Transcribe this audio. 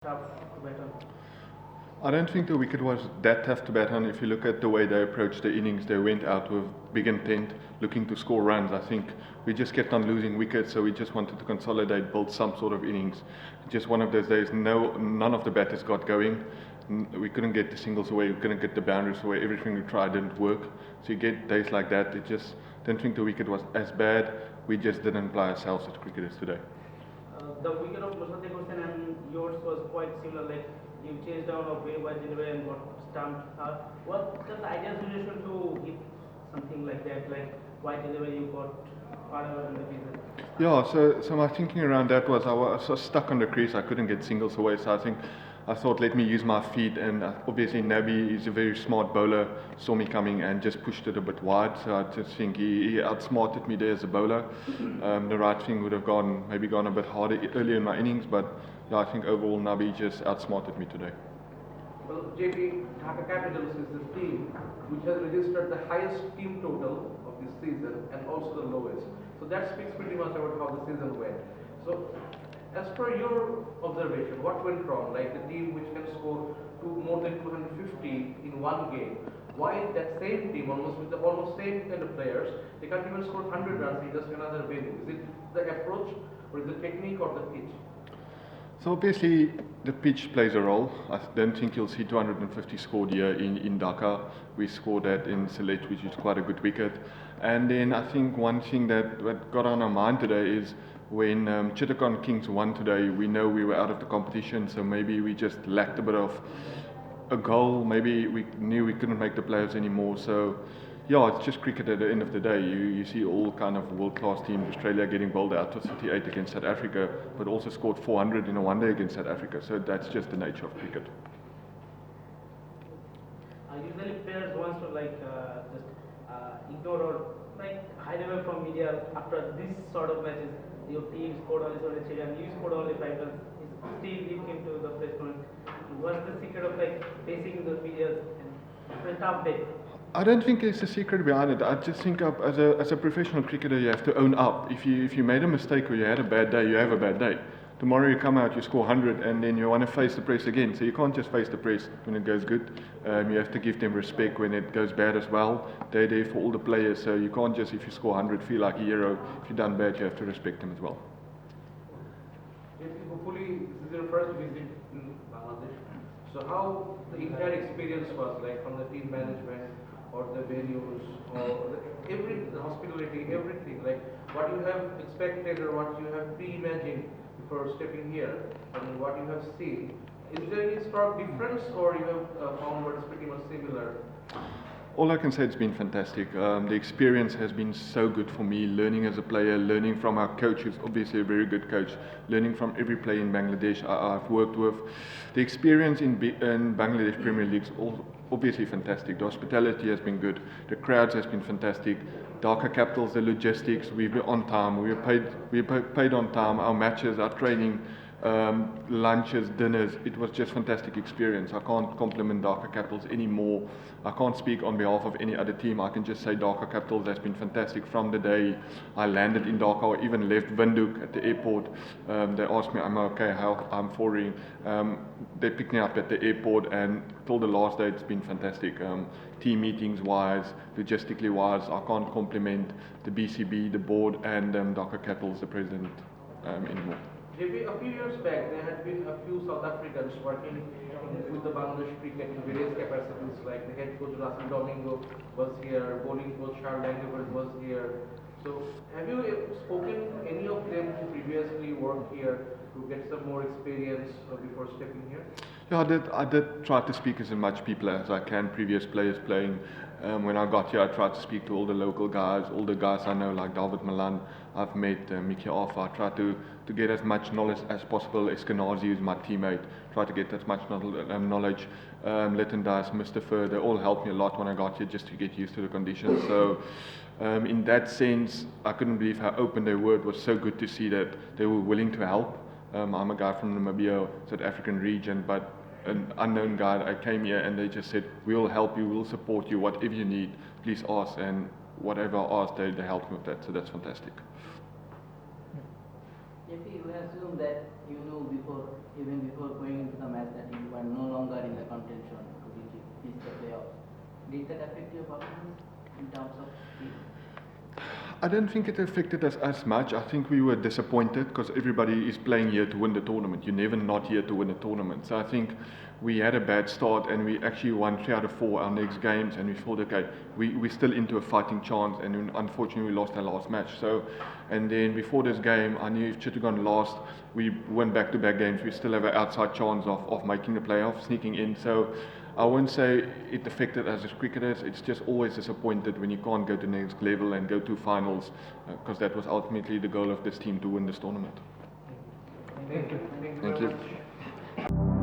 tough to bet on? I don't think the wicket was that tough to bat on. If you look at the way they approached the innings, they went out with big intent, looking to score runs. I think we just kept on losing wickets, so we just wanted to consolidate, build some sort of innings. Just one of those days, none of the batters got going. We couldn't get the singles away, we couldn't get the boundaries away. Everything we tried didn't work. So you get days like that. It just don't think the wicket was as bad. We just didn't apply ourselves as cricketers today. The wicket of Musante Hussain and yours was quite similar. Like you chased down a way by delivery and got stumped. What the idea suggestion to hit something like that? Like why delivery you got far away in the field? Yeah, so my thinking around that was I was so stuck on the crease, I couldn't get singles away. So I thought let me use my feet, and obviously Nabi is a very smart bowler, saw me coming and just pushed it a bit wide. So I just think he outsmarted me there as a bowler. The right thing would have maybe gone a bit harder earlier in my innings, but yeah, I think overall Nabi just outsmarted me today. Well, JP, Dhaka Capitals is the team which has registered the highest team total of this season and also the lowest. So that speaks pretty much about how the season went. So, as per your observation, what went wrong? Like the team which can score more than 250 in one game. Why that same team, with the almost same kind of players, they can't even score 100 runs in just another venue? Is it the approach, or is it the technique, or the pitch? So obviously the pitch plays a role. I don't think you'll see 250 scored here in Dhaka. We scored that in Sylhet, which is quite a good wicket. And then I think one thing that got on our mind today is when Chittagong Kings won today, we know we were out of the competition, so maybe we just lacked a bit of a goal. Maybe we knew we couldn't make the playoffs anymore. So yeah, it's just cricket at the end of the day. You see all kind of world-class teams, Australia getting bowled out to 38 against South Africa, but also scored 400 in a one-day against South Africa. So that's just the nature of cricket. Usually players wants to just ignore or hide away from media after this sort of matches. Your team scored only 73 and you scored only 5 runs. Still you came to the placement. What's the secret of facing those media and a tough day? I don't think there's a secret behind it. I just think as a professional cricketer, you have to own up. If you made a mistake or you had a bad day, you have a bad day. Tomorrow you come out, you score 100, and then you want to face the press again. So you can't just face the press when it goes good. You have to give them respect when it goes bad as well. They're there for all the players, so you can't just, if you score 100, feel like a hero. If you've done bad, you have to respect them as well. Hopefully, this is your first visit in Bangladesh. So how the entire experience was, like from the team management, or the venues, or the hospitality, everything, like what you have expected or what you have pre-imagined before stepping here, and what you have seen. Is there any stark difference, or you have found what is pretty much similar? All I can say, it's been fantastic. The experience has been so good for me, learning as a player, learning from our coach, who's obviously a very good coach, learning from every player in Bangladesh I've worked with. The experience in Bangladesh Premier League is obviously fantastic. The hospitality has been good. The crowds has been fantastic. Dhaka Capitals, the logistics, we were on time. We were paid on time. Our matches, our training, lunches, dinners. It was just fantastic experience. I can't compliment Dhaka Capitals anymore. I can't speak on behalf of any other team. I can just say Dhaka Capitals has been fantastic from the day I landed in Dhaka or even left Windhoek at the airport. They asked me, am I okay, how I'm falling. They picked me up at the airport, and till the last day it's been fantastic. Team meetings wise, logistically wise, I can't compliment the BCB, the board, and Dhaka Capitals, the president, anymore. Maybe a few years back, there had been a few South Africans working with the Bangladesh cricket in various capacities, like the head coach Russell Domingo was here, bowling coach Charles Langford was here. So, have you spoken to any of them who previously worked here to get some more experience before stepping here? Yeah, I did try to speak as much people as I can, previous players playing. When I got here, I tried to speak to all the local guys, all the guys I know, like David Malan. I've met Mickey Alpha. I tried to get as much knowledge as possible. Eskenazi is my teammate. Try to get as much knowledge. Lytton Dice, Mr. Fur, they all helped me a lot when I got here just to get used to the conditions. So in that sense, I couldn't believe how open they were. It was so good to see that they were willing to help. I'm a guy from Namibia, South African region, but an unknown guy. I came here and they just said, we'll help you, we'll support you, whatever you need, please ask. And whatever I asked, they helped me with that. So that's fantastic. JP, you assume that you know even before going into the match, that you were no longer in the contention to reach the playoffs. Did that affect your performance in terms of speed? I don't think it affected us as much. I think we were disappointed because everybody is playing here to win the tournament. You're never not here to win a tournament. So I think we had a bad start and we actually won 3 out of 4 our next games, and we thought, okay, we're still into a fighting chance, and then unfortunately we lost our last match. So, and then before this game, I knew if Chittagong lost, we won back-to-back games, we still have an outside chance of making the playoffs, sneaking in. So I won't say it affected us as cricketers. It's just always disappointed when you can't go to the next level and go to finals, because that was ultimately the goal of this team, to win this tournament. Thank you. Thank you.